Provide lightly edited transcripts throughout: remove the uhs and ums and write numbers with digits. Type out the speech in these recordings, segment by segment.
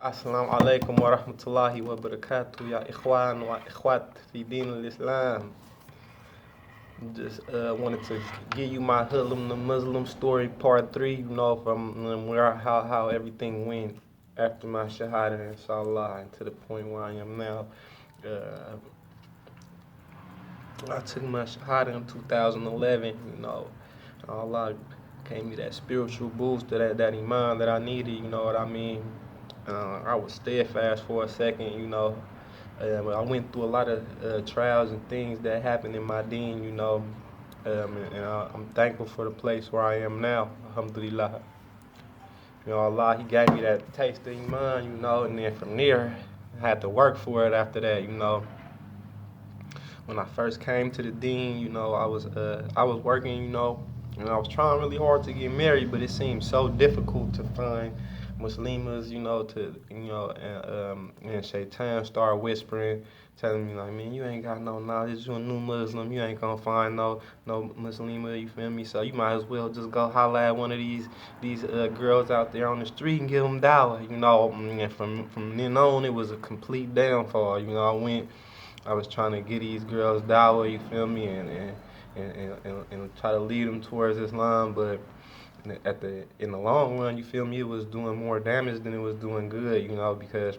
Assalamu alaikum wa rahmatullahi wa barakatuh, ya ikhwan wa ikhwat fi din al-Islam. Just wanted to give you my Hoodlum the Muslim story part 3, from where how everything went after my shahada, inshallah, and to the point where I am now. Uh, I took my shahada in 2011, Allah gave me that spiritual boost, that iman that I needed, you know what I mean? I was steadfast for a second, I went through a lot of trials and things that happened in my deen, I'm thankful for the place where I am now, alhamdulillah. Allah, He gave me that taste of iman, and then from there, I had to work for it after that, When I first came to the deen, I was working, and I was trying really hard to get married, but it seemed so difficult to find Muslimas, and Shaitan started whispering, telling me like, man, you ain't got no knowledge, you a new Muslim, you ain't gonna find no Muslima, you feel me? So you might as well just go holler at one of these girls out there on the street and give them dawah, And from then on, it was a complete downfall, I was trying to get these girls dawah, you feel me, and try to lead them towards Islam, but in the long run, you feel me, it was doing more damage than it was doing good, because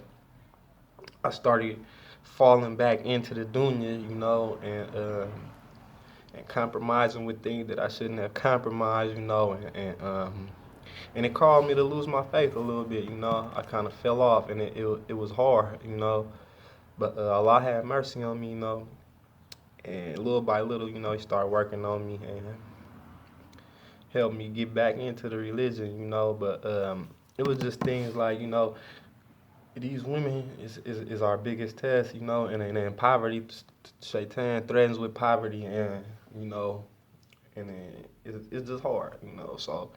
I started falling back into the dunya, and compromising with things that I shouldn't have compromised, and it caused me to lose my faith a little bit, I kind of fell off, and it was hard, but Allah had mercy on me, and little by little, He started working on me and helped me get back into the religion, But it was just things like, these women is our biggest test, and poverty, Shaitan threatens with poverty, and and then it's just hard, So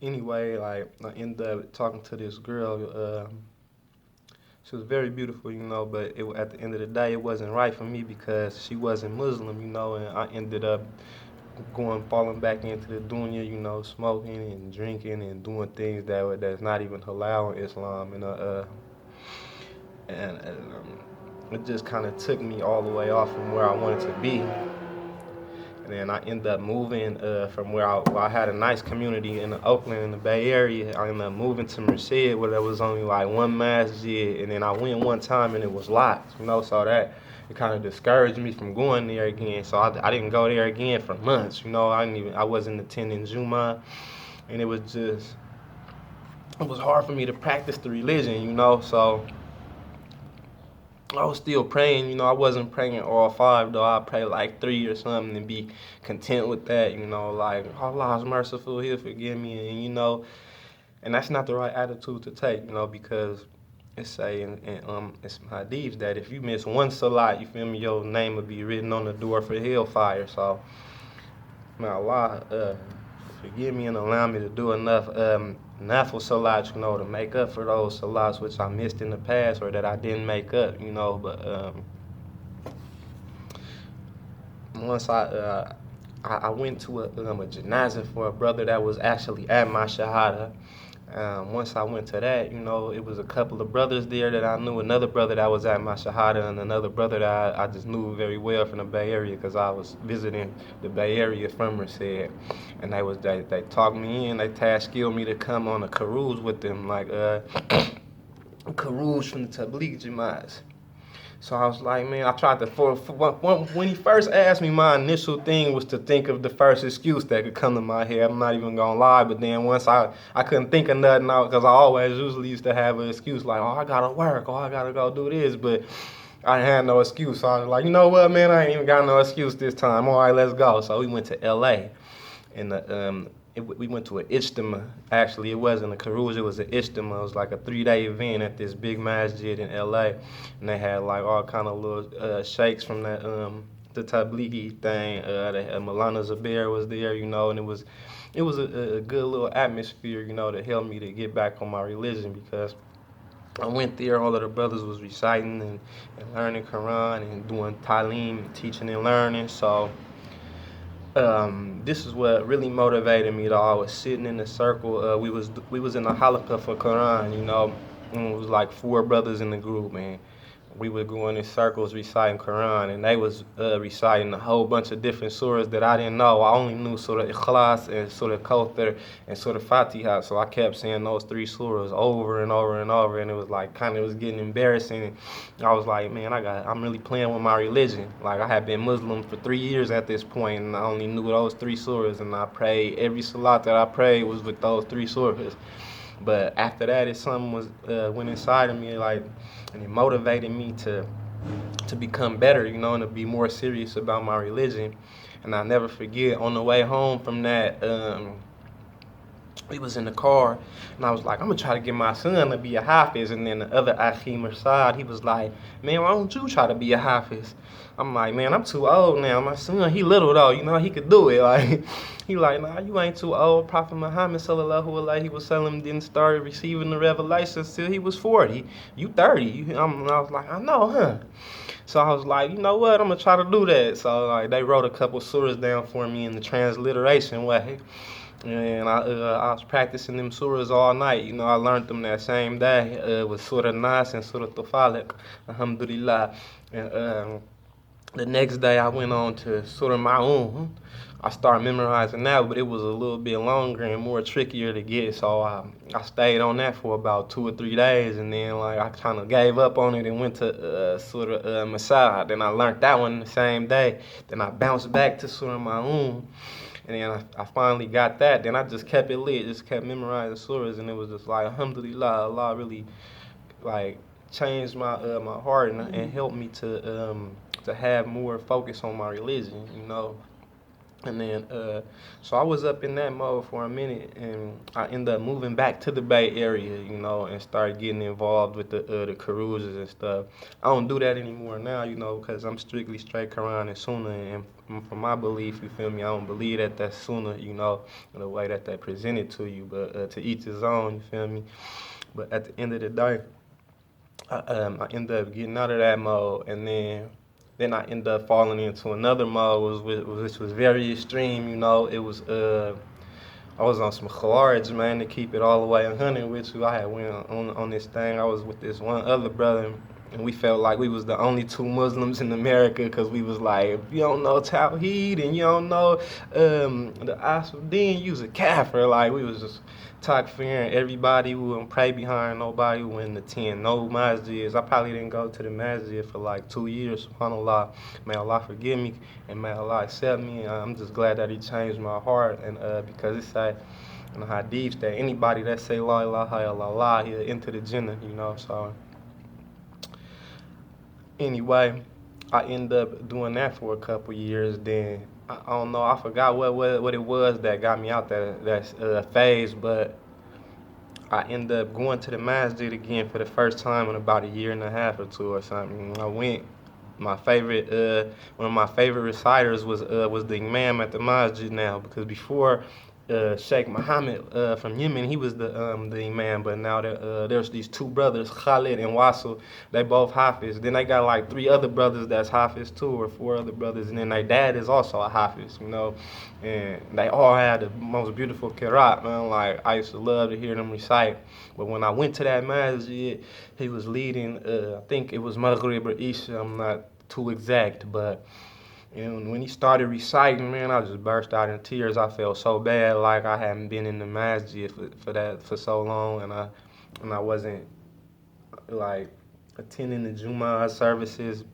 anyway, like I ended up talking to this girl. She was very beautiful, but at the end of the day, it wasn't right for me because she wasn't Muslim, and I ended up falling back into the dunya, smoking and drinking and doing things that's not even halal in Islam, and it just kind of took me all the way off from where I wanted to be. And then I ended up moving from where I had a nice community in Oakland, in the Bay Area. I ended up moving to Masjid, where there was only like one masjid, and then I went one time and it was locked, so that it kind of discouraged me from going there again. So I didn't go there again for months, I wasn't attending Juma, and it was hard for me to practice the religion, So I was still praying, I wasn't praying all five though. I pray like 3 or something and be content with that, like Allah's merciful, He'll forgive me, and and that's not the right attitude to take, because it's saying in it's hadith that if you miss one salat, you feel me, your name will be written on the door for hellfire. So may Allah forgive me and allow me to do enough nafil salats, to make up for those salats which I missed in the past or that I didn't make up, But once I went to a janazah for a brother that was actually at my shahada. Once I went to that, it was a couple of brothers there that I knew, another brother that was at my shahada, and another brother that I just knew very well from the Bay Area because I was visiting the Bay Area from Merced. And they talked me in, they tasked me to come on a carouse with them, like carouse from the Tabligh Jamaats. So I was like, man, I tried to, when he first asked me, my initial thing was to think of the first excuse that could come to my head. I'm not even gonna lie, but then once I couldn't think of nothing out, because I always usually used to have an excuse like, oh, I gotta work, I gotta go do this, but I had no excuse. So I was like, you know what, man, I ain't even got no excuse this time. All right, let's go. So we went to L.A., and we went to an ijtima. Actually, it wasn't a carouse, it was an ijtima. It was like a 3-day event at this big masjid in LA. And they had like all kind of little sheikhs from that the Tablighi thing. Malana Zubair was there, and it was a good little atmosphere, to help me to get back on my religion, because I went there, all of the brothers was reciting and learning Quran and doing talim, teaching and learning. So This is what really motivated me though. I was sitting in the circle. We was in the halakha for Quran, and it was like four brothers in the group, man. We would go in circles reciting Quran, and they was reciting a whole bunch of different surahs that I didn't know. I only knew Surah Ikhlas and Surah Kawthar and Surah Fatiha, so I kept saying those three surahs over and over and over, and it was like kind of was getting embarrassing. I was like, man, I'm really playing with my religion. Like I had been Muslim for 3 years at this point, and I only knew those three surahs, and I prayed every salat that I prayed was with those three surahs. But after that, something was went inside of me, like, and it motivated me to become better, and to be more serious about my religion. And I never forget, on the way home from that, we was in the car, and I was like, I'm gonna try to get my son to be a hafiz. And then the other Akhim Rashad, he was like, man, why don't you try to be a hafiz? I'm like, man, I'm too old now. My son, he little though, he could do it. Like, he like, nah, you ain't too old. Prophet Muhammad sallallahu alaihi wasallam didn't start receiving the revelations till he was 40. You 30. And I was like, I know, huh? So I was like, you know what? I'm gonna try to do that. So like, they wrote a couple surahs down for me in the transliteration way. And I was practicing them surahs all night. I learned them that same day with Surah Nas and Surah Tufalik, alhamdulillah. And the next day I went on to Surah Ma'un. I started memorizing that, but it was a little bit longer and more trickier to get. So I stayed on that for about 2 or 3 days, and then like I kind of gave up on it and went to Surah Masjid. Then I learned that one the same day. Then I bounced back to Surah Ma'un. And then I finally got that. Then I just kept it lit, just kept memorizing surahs, and it was just like, alhamdulillah, Allah really like changed my heart and helped me to have more focus on my religion. And then so I was up in that mode for a minute, and I ended up moving back to the Bay Area, and started getting involved with the cruises and stuff. I don't do that anymore now, because I'm strictly straight Quran and Sunnah, and from my belief, you feel me, I don't believe that that's Sunnah, in the way that they present it to you, but to each his own, you feel me. But at the end of the day, I ended up getting out of that mode, and then I ended up falling into another mode, which was very extreme. It was I was on some khawarij, man, to keep it all the way 100 with you. I had went on this thing. I was with this one other brother, and we felt like we was the only two Muslims in America, because we was like, if you don't know Tawheed and you don't know the Aswaddin, you's a kafir. Like, we was just takfiring everybody. We wouldn't pray behind nobody. We wouldn't attend no masjids. I probably didn't go to the masjid for like 2 years, subhanAllah. May Allah forgive me and may Allah accept me. I'm just glad that He changed my heart, and because it say in the hadith that anybody that say la ilaha illallah, he'll enter the Jannah, so anyway, I ended up doing that for a couple years. Then I don't know, I forgot what it was that got me out that phase, but I ended up going to the masjid again for the first time in about a year and a half or two or something. I went. My favorite, one of my favorite reciters was the imam at the masjid now, because before Sheikh Muhammad from Yemen, he was the imam, but now there's these two brothers, Khalid and Wasil. They both Hafiz. Then they got like 3 other brothers that's Hafiz too, or 4 other brothers, and then their dad is also a Hafiz, and they all had the most beautiful qiraat, man. Like, I used to love to hear them recite. But when I went to that masjid, he was leading, I think it was Maghrib or Isha, I'm not too exact, but and when he started reciting, man, I just burst out in tears. I felt so bad, like I hadn't been in the masjid for so long, and I wasn't like attending the Jummah services,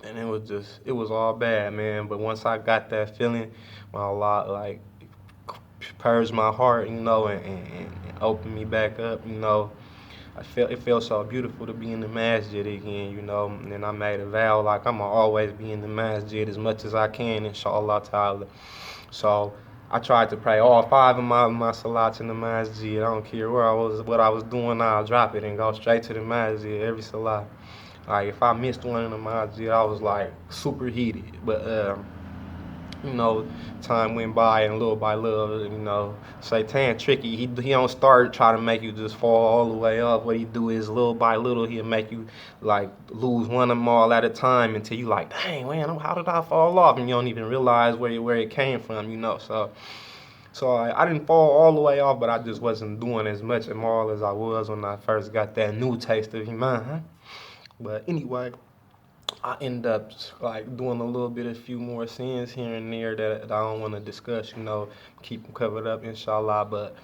and it was all bad, man. But once I got that feeling, when Allah like purged my heart, and opened me back up, it felt so beautiful to be in the masjid again, and then I made a vow, like, I'm gonna always be in the masjid as much as I can, inshallah ta'ala. So I tried to pray all 5 of my salats in the masjid. I don't care what I was doing, I'll drop it and go straight to the masjid every salat. Like, if I missed one in the masjid, I was like super heated. But you know, time went by and little by little, you know, Satan tricky. He don't start trying to make you just fall all the way up. What he do is little by little he'll make you like lose one of them all at a time until you like, dang man, how did I fall off? And you don't even realize where it came from, you know. So I didn't fall all the way off, but I just wasn't doing as much immoral as I was when I first got that new taste of Iman. But anyway, I end up like doing a little bit, a few more sins here and there that I don't want to discuss, you know, keep them covered up, inshallah. But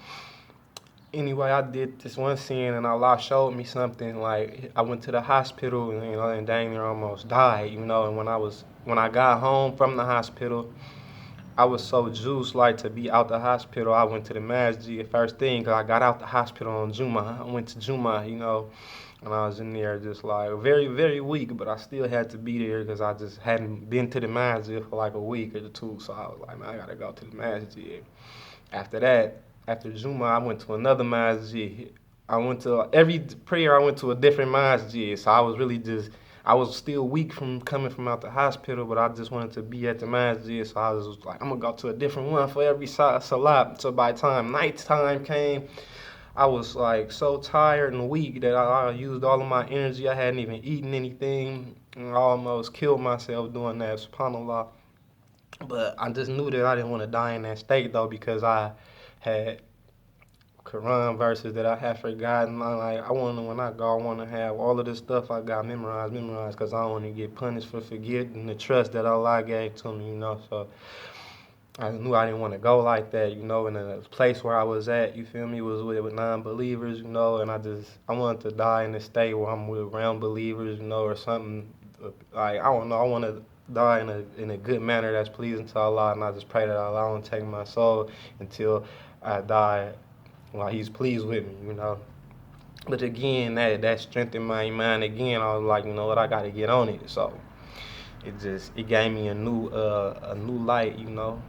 anyway, I did this one sin and Allah showed me something. Like I went to the hospital and, you know, and dang near almost died, you know. And when I got home from the hospital, I was so juiced, like, to be out the hospital. I went to the Masjid first thing, 'cause I got out the hospital on Juma. I went to Juma, you know, and I was in there just like very, very weak, but I still had to be there because I just hadn't been to the Masjid for like a week or two. So I was like, man, I gotta go to the Masjid. After that, after Juma, I went to another Masjid. I went to every prayer. I went to a different Masjid. So I was really just I was still weak from coming from out the hospital, but I just wanted to be at the masjid, so I was like, I'm gonna go to a different one for every salat. So by the time nighttime came, I was like so tired and weak that I used all of my energy. I hadn't even eaten anything, and I almost killed myself doing that, subhanAllah. But I just knew that I didn't want to die in that state though, because I had Quran verses that I had forgotten. I want to, when I go, I want to have all of this stuff I got memorized, because I don't want to get punished for forgetting the trust that Allah gave to me, you know. So I knew I didn't want to go like that, you know. And the place where I was at, you feel me, was with non-believers, you know. And I wanted to die in a state where I'm with around believers, you know, or something. Like, I don't know, I want to die in a good manner that's pleasing to Allah, and I just pray that Allah don't take my soul until I die while He's pleased with me, you know. But again, that strengthened my iman again. I was like, you know what, I got to get on it. So it gave me a new light, you know.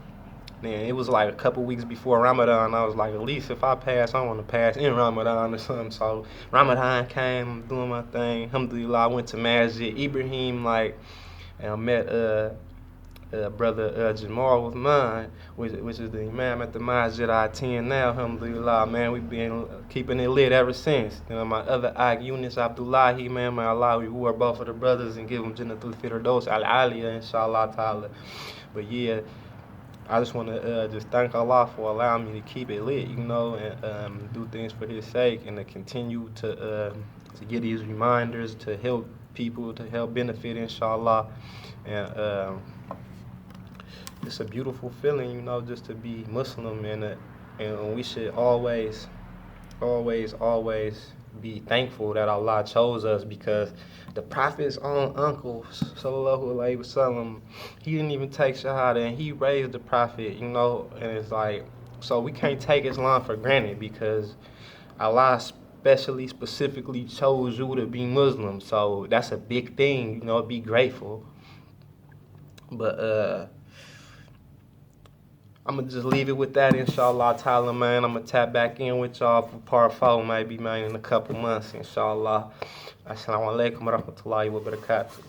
Then it was like a couple weeks before Ramadan. I was like, at least if I pass, I want to pass in Ramadan or something. So Ramadan came, I'm doing my thing. Alhamdulillah, I went to Masjid Ibrahim, like, and I met brother Jamal with mine, which is the imam at the masjid I attend now. Alhamdulillah, man, we've been keeping it lit ever since. You know, my other Ag, Yunus Abdullah, man, may Allah reward both of the brothers and give them Jannatul Firdaus al-Aliyah, inshallah ta'ala. But yeah, I just want to just thank Allah for allowing me to keep it lit, you know, and do things for His sake, and to continue to get these reminders to help people, to help benefit, inshallah. And it's a beautiful feeling, you know, just to be Muslim, and we should always be thankful that Allah chose us, because the Prophet's own uncle, sallallahu alaihi wasallam, he didn't even take Shahada, and he raised the Prophet, you know. And it's like, so we can't take Islam for granted, because Allah specifically chose you to be Muslim. So that's a big thing, you know, be grateful. But I'm going to just leave it with that, inshallah ta'ala, man. I'm going to tap back in with y'all for part 4, maybe, man, in a couple months, inshallah. Assalamu alaikum wa rahmatullahi wa barakatuh.